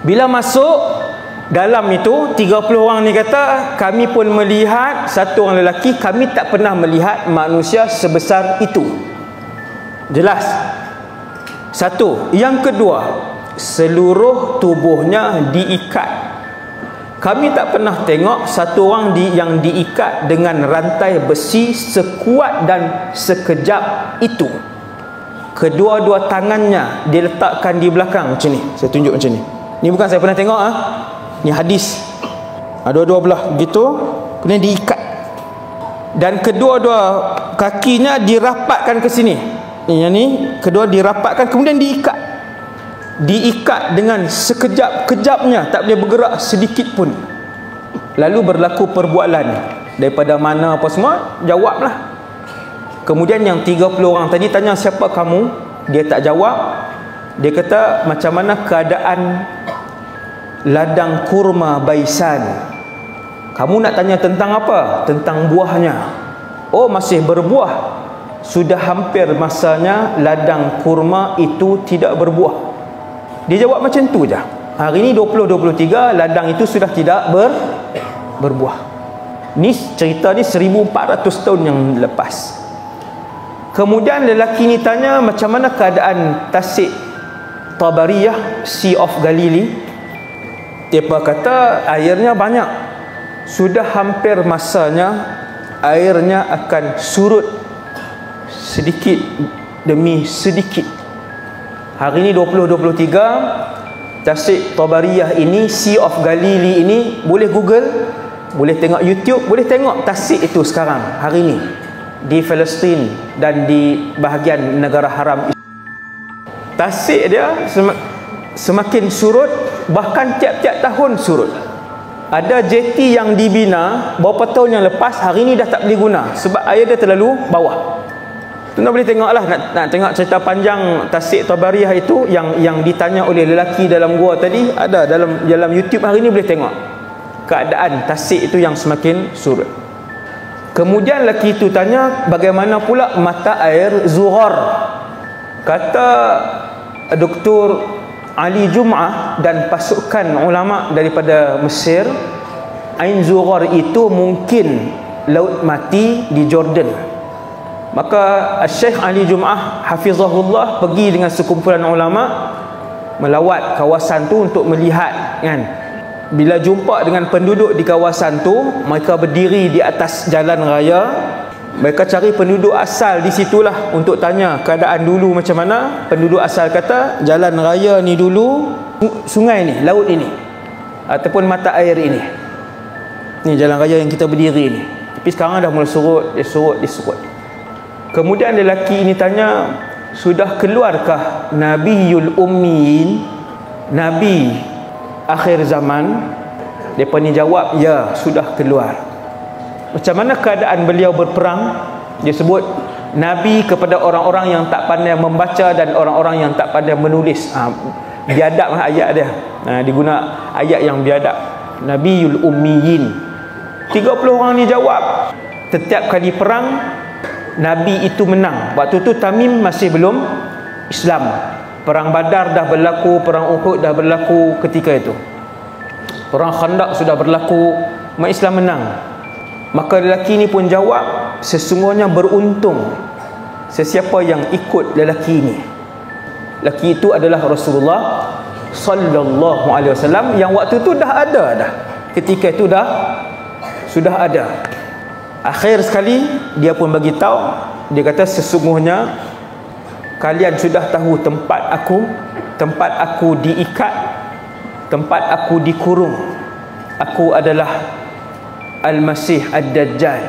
Bila masuk dalam itu, 30 orang ni kata, kami pun melihat satu orang lelaki, kami tak pernah melihat manusia sebesar itu. Jelas? Satu. Yang kedua, seluruh tubuhnya diikat. Kami tak pernah tengok satu orang yang diikat dengan rantai besi sekuat dan sekejap itu. Kedua-dua tangannya diletakkan di belakang macam ni. Saya tunjuk macam ni. Ni bukan saya pernah tengok Ni hadis. Dua-dua belah gitu, kemudian diikat. Dan kedua-dua kakinya dirapatkan ke sini. Yang ni kedua dirapatkan kemudian diikat. Diikat dengan sekejap-kejapnya, tak boleh bergerak sedikit pun. Lalu berlaku perbualan. Daripada mana apa semua, jawablah. Kemudian yang 30 orang tadi tanya, siapa kamu? Dia tak jawab. Dia kata, macam mana keadaan ladang kurma Baisan? Kamu nak tanya tentang apa? Tentang buahnya. Oh, masih berbuah. Sudah hampir masanya ladang kurma itu tidak berbuah. Dia jawab macam tu je. Hari ni 2023, ladang itu sudah tidak berbuah. Ni cerita ni 1400 tahun yang lepas. Kemudian lelaki ni tanya, macam mana keadaan Tasik Tabariyah, Sea of Galilee? Dia kata, airnya banyak. Sudah hampir masanya airnya akan surut sedikit demi sedikit. Hari ni 2023, Tasik Tabariyah ini, Sea of Galilee ini, boleh Google, boleh tengok YouTube, boleh tengok Tasik itu sekarang, hari ni di Palestin dan di bahagian negara haram. Tasik dia semakin surut, bahkan tiap-tiap tahun surut. Ada jeti yang dibina beberapa tahun yang lepas, hari ni dah tak boleh guna sebab air dia terlalu bawah. Tuan boleh tengoklah, nak tengok cerita panjang Tasik Tabariyah itu yang ditanya oleh lelaki dalam gua tadi, ada dalam YouTube hari ni, boleh tengok keadaan Tasik itu yang semakin surut. Kemudian lelaki itu tanya, bagaimana pula mata air Zuhar? Kata Dr. Ali Jum'ah dan pasukan ulama daripada Mesir, Ain Zuhar itu mungkin laut mati di Jordan. Maka Syekh Ali Jum'ah hafizahullah pergi dengan sekumpulan ulama melawat kawasan tu untuk melihat, kan. Bila jumpa dengan penduduk di kawasan tu, mereka berdiri di atas jalan raya. Mereka cari penduduk asal di situlah untuk tanya keadaan dulu macam mana. Penduduk asal kata, jalan raya ni dulu sungai ni, laut ini, ataupun mata air ini. Ni jalan raya yang kita berdiri ni. Tapi sekarang dah mulai surut, dia surut. Kemudian lelaki ini tanya, sudah keluarkah Nabiyul Ummiyin, Nabi akhir zaman? Mereka ni jawab, ya, sudah keluar. Macam mana keadaan beliau berperang? Dia sebut, Nabi kepada orang-orang yang tak pandai membaca dan orang-orang yang tak pandai menulis. Biadab ayat dia. Diguna ayat yang biadab. Nabiyul Ummiyin. 30 orang ni jawab, setiap kali perang Nabi itu menang. Waktu tu Tamim masih belum Islam. Perang Badar dah berlaku, perang Uhud dah berlaku ketika itu. Perang Khandaq sudah berlaku, umat Islam menang. Maka lelaki ni pun jawab, sesungguhnya beruntung sesiapa yang ikut lelaki ini. Lelaki itu adalah Rasulullah sallallahu alaihi wasallam yang waktu tu dah ada dah. Ketika itu sudah ada. Akhir sekali dia pun bagi tahu, dia kata, sesungguhnya kalian sudah tahu tempat aku diikat, tempat aku dikurung. Aku adalah Al-Masih Ad-Dajjal.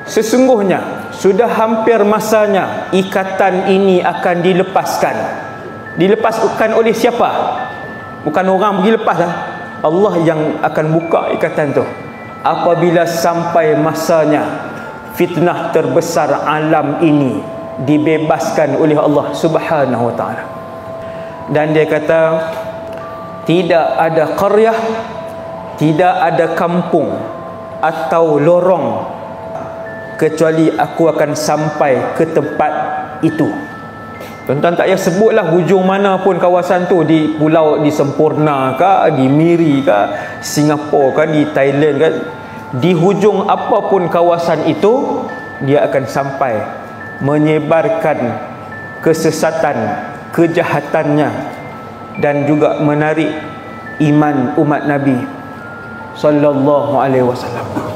Sesungguhnya sudah hampir masanya ikatan ini akan dilepaskan. Dilepaskan oleh siapa? Bukan orang pergi lepas lah. Allah yang akan buka ikatan tu. Apabila sampai masanya fitnah terbesar alam ini dibebaskan oleh Allah Subhanahu wa taala. Dan dia kata, tidak ada qaryah, tidak ada kampung atau lorong kecuali aku akan sampai ke tempat itu. Tuan-tuan tak payah sebutlah hujung mana pun kawasan tu, di pulau di Sempurna ke, di Miri ke, Singapura ke, di Thailand ke, di hujung apapun kawasan itu, dia akan sampai menyebarkan kesesatan, kejahatannya, dan juga menarik iman umat Nabi sallallahu alaihi wasallam.